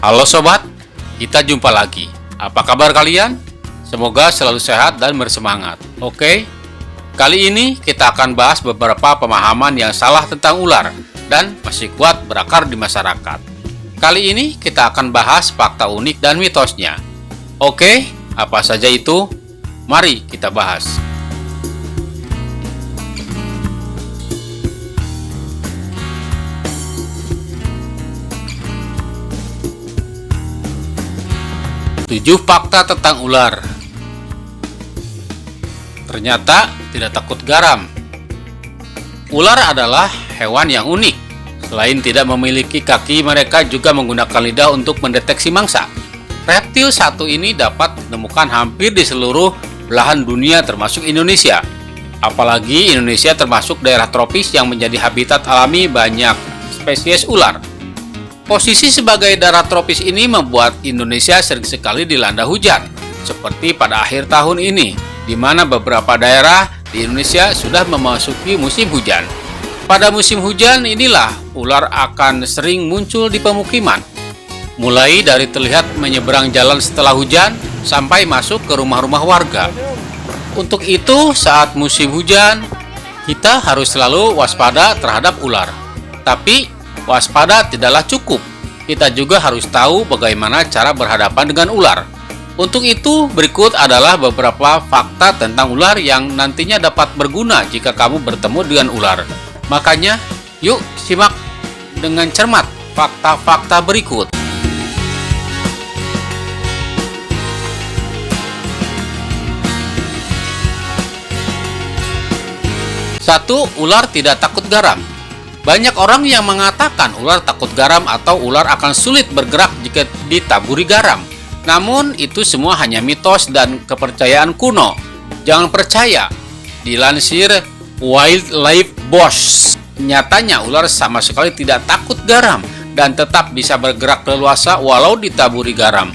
Halo sobat, kita jumpa lagi. Apa kabar kalian? Semoga selalu sehat dan bersemangat. Oke, kali ini kita akan bahas beberapa pemahaman yang salah tentang ular dan masih kuat berakar di masyarakat. Kali ini kita akan bahas fakta unik dan mitosnya. Oke, apa saja itu? Mari kita bahas. Tujuh fakta tentang ular. Ternyata tidak takut garam. Ular adalah hewan yang unik. Selain tidak memiliki kaki, mereka juga menggunakan lidah untuk mendeteksi mangsa. Reptil satu ini dapat ditemukan hampir di seluruh belahan dunia termasuk Indonesia. Apalagi Indonesia termasuk daerah tropis yang menjadi habitat alami banyak spesies ular. Posisi sebagai daerah tropis ini membuat Indonesia sering sekali dilanda hujan, seperti pada akhir tahun ini, di mana beberapa daerah di Indonesia sudah memasuki musim hujan. Pada musim hujan inilah ular akan sering muncul di pemukiman, mulai dari terlihat menyeberang jalan setelah hujan sampai masuk ke rumah-rumah warga. Untuk itu, saat musim hujan, kita harus selalu waspada terhadap ular. Tapi waspada tidaklah cukup, kita juga harus tahu bagaimana cara berhadapan dengan ular. Untuk itu, berikut adalah beberapa fakta tentang ular yang nantinya dapat berguna jika kamu bertemu dengan ular. Makanya, yuk simak dengan cermat fakta-fakta berikut. Satu, ular tidak takut garam. Banyak orang yang mengatakan ular takut garam atau ular akan sulit bergerak jika ditaburi garam. Namun itu semua hanya mitos dan kepercayaan kuno. Jangan percaya. Dilansir Wildlife Bosch, nyatanya ular sama sekali tidak takut garam dan tetap bisa bergerak leluasa walau ditaburi garam.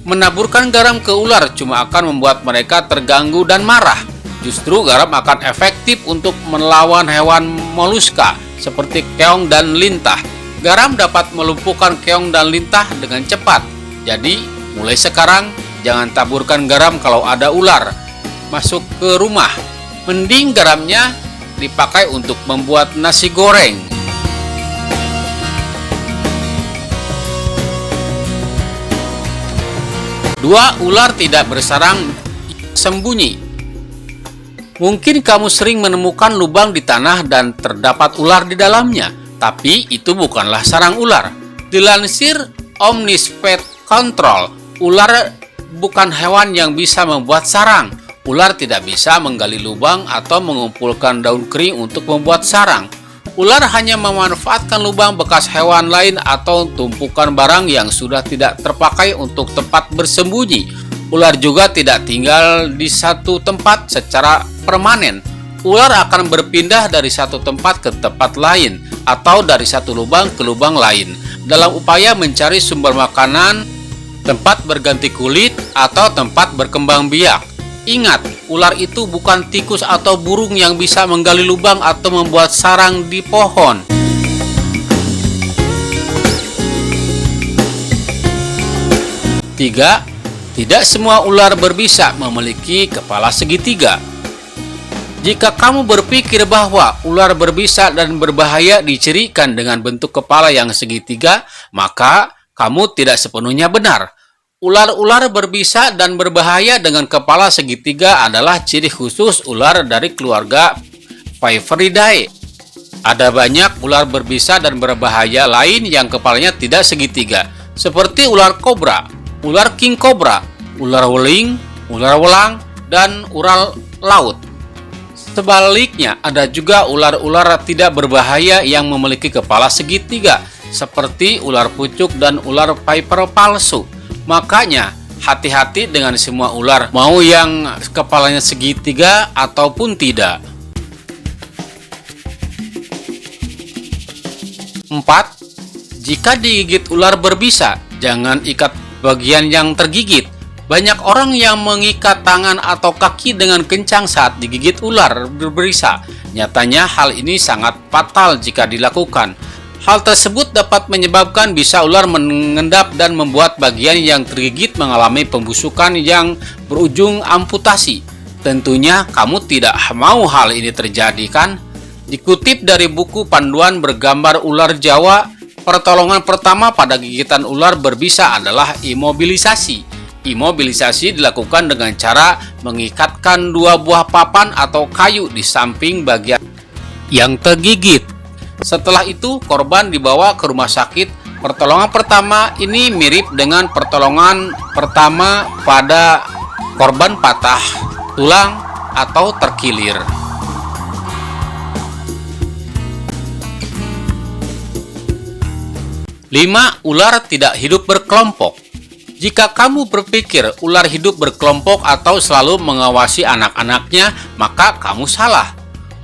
Menaburkan garam ke ular cuma akan membuat mereka terganggu dan marah. Justru garam akan efektif untuk melawan hewan moluska seperti keong dan lintah. Garam dapat melumpuhkan keong dan lintah dengan cepat. Jadi, mulai sekarang jangan taburkan garam kalau ada ular masuk ke rumah. Mending garamnya dipakai untuk membuat nasi goreng. Dua, ular tidak bersarang sembunyi. Mungkin kamu sering menemukan lubang di tanah dan terdapat ular di dalamnya, tapi itu bukanlah sarang ular. Dilansir Omnispet Control, ular bukan hewan yang bisa membuat sarang. Ular tidak bisa menggali lubang atau mengumpulkan daun kering untuk membuat sarang. Ular hanya memanfaatkan lubang bekas hewan lain atau tumpukan barang yang sudah tidak terpakai untuk tempat bersembunyi. Ular juga tidak tinggal di satu tempat secara permanen. Ular akan berpindah dari satu tempat ke tempat lain atau dari satu lubang ke lubang lain dalam upaya mencari sumber makanan, tempat berganti kulit, atau tempat berkembang biak. Ingat, ular itu bukan tikus atau burung yang bisa menggali lubang atau membuat sarang di pohon. Tiga, tidak semua ular berbisa memiliki kepala segitiga. Jika kamu berpikir bahwa ular berbisa dan berbahaya dicirikan dengan bentuk kepala yang segitiga, maka kamu tidak sepenuhnya benar. Ular-ular berbisa dan berbahaya dengan kepala segitiga adalah ciri khusus ular dari keluarga Viverridae. Ada banyak ular berbisa dan berbahaya lain yang kepalanya tidak segitiga, seperti ular kobra, ular king cobra, ular weling, ular welang, dan ular laut. Sebaliknya, ada juga ular-ular tidak berbahaya yang memiliki kepala segitiga, seperti ular pucuk dan ular viper palsu. Makanya, hati-hati dengan semua ular, mau yang kepalanya segitiga ataupun tidak. 4. Jika digigit ular berbisa, jangan ikat bagian yang tergigit. Banyak orang yang mengikat tangan atau kaki dengan kencang saat digigit ular berbisa. Nyatanya hal ini sangat fatal jika dilakukan. Hal tersebut dapat menyebabkan bisa ular mengendap dan membuat bagian yang tergigit mengalami pembusukan yang berujung amputasi. Tentunya kamu tidak mau hal ini terjadi, kan? Dikutip dari buku panduan bergambar ular Jawa, pertolongan pertama pada gigitan ular berbisa adalah imobilisasi. Imobilisasi dilakukan dengan cara mengikatkan dua buah papan atau kayu di samping bagian yang tergigit. Setelah itu, korban dibawa ke rumah sakit. Pertolongan pertama ini mirip dengan pertolongan pertama pada korban patah tulang atau terkilir. 5. Ular tidak hidup berkelompok. Jika kamu berpikir ular hidup berkelompok atau selalu mengawasi anak-anaknya, maka kamu salah.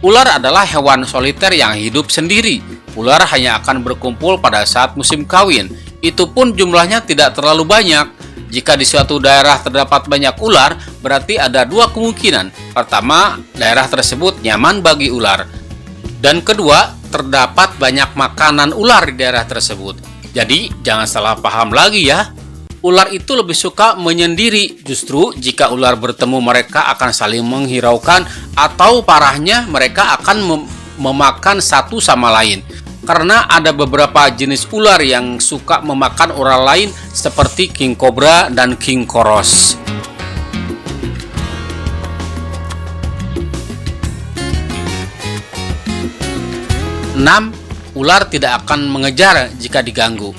Ular adalah hewan soliter yang hidup sendiri. Ular hanya akan berkumpul pada saat musim kawin. Itu pun jumlahnya tidak terlalu banyak. Jika di suatu daerah terdapat banyak ular, berarti ada dua kemungkinan. Pertama, daerah tersebut nyaman bagi ular. Dan kedua, terdapat banyak makanan ular di daerah tersebut. Jadi, jangan salah paham lagi ya. Ular itu lebih suka menyendiri. Justru jika ular bertemu, mereka akan saling menghiraukan, atau parahnya mereka akan memakan satu sama lain. Karena ada beberapa jenis ular yang suka memakan ular lain seperti king cobra dan king koros. Enam, ular tidak akan mengejar jika diganggu.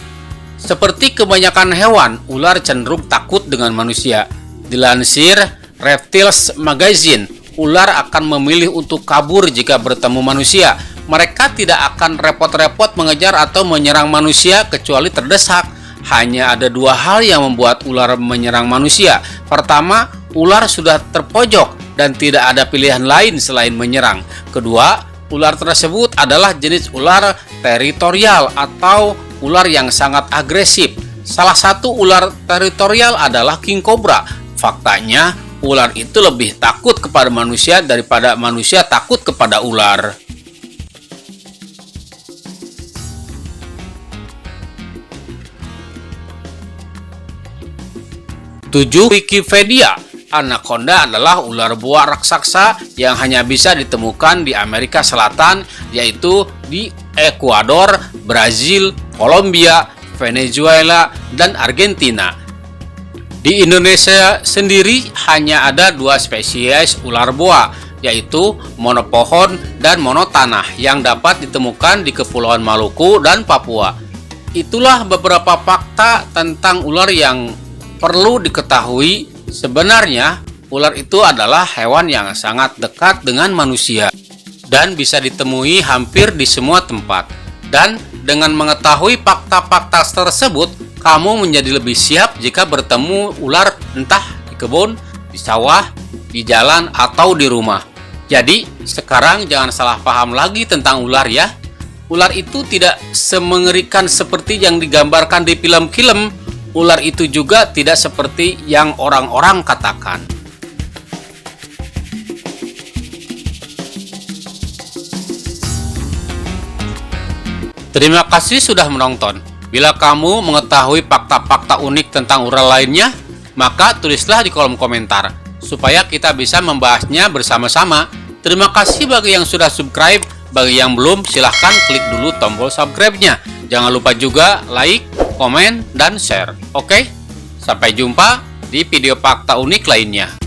Seperti kebanyakan hewan, ular cenderung takut dengan manusia. Dilansir Reptiles Magazine, ular akan memilih untuk kabur jika bertemu manusia. Mereka tidak akan repot-repot mengejar atau menyerang manusia kecuali terdesak. Hanya ada dua hal yang membuat ular menyerang manusia. Pertama, ular sudah terpojok dan tidak ada pilihan lain selain menyerang. Kedua, ular tersebut adalah jenis ular teritorial atau ular yang sangat agresif. Salah satu ular teritorial adalah king cobra. Faktanya, ular itu lebih takut kepada manusia daripada manusia takut kepada ular. 7. Wikipedia. Anaconda adalah ular buah raksasa yang hanya bisa ditemukan di Amerika Selatan, yaitu di Ekuador, Brazil, Kolombia, Venezuela, dan Argentina. Di Indonesia sendiri hanya ada dua spesies ular buah, yaitu monopohon dan monotanah, yang dapat ditemukan di Kepulauan Maluku dan Papua. Itulah beberapa fakta tentang ular yang perlu diketahui. Sebenarnya, ular itu adalah hewan yang sangat dekat dengan manusia dan bisa ditemui hampir di semua tempat. Dan dengan mengetahui fakta-fakta tersebut, kamu menjadi lebih siap jika bertemu ular entah di kebun, di sawah, di jalan, atau di rumah. Jadi, sekarang jangan salah paham lagi tentang ular ya. Ular itu tidak semengerikan seperti yang digambarkan di film-film. Ular itu juga tidak seperti yang orang-orang katakan. Terima kasih sudah menonton. Bila kamu mengetahui fakta-fakta unik tentang ular lainnya, maka tulislah di kolom komentar supaya kita bisa membahasnya bersama-sama. Terima kasih bagi yang sudah subscribe. Bagi yang belum, silahkan klik dulu tombol subscribe-nya. Jangan lupa juga like, komen, dan share. Oke? Sampai jumpa di video fakta unik lainnya.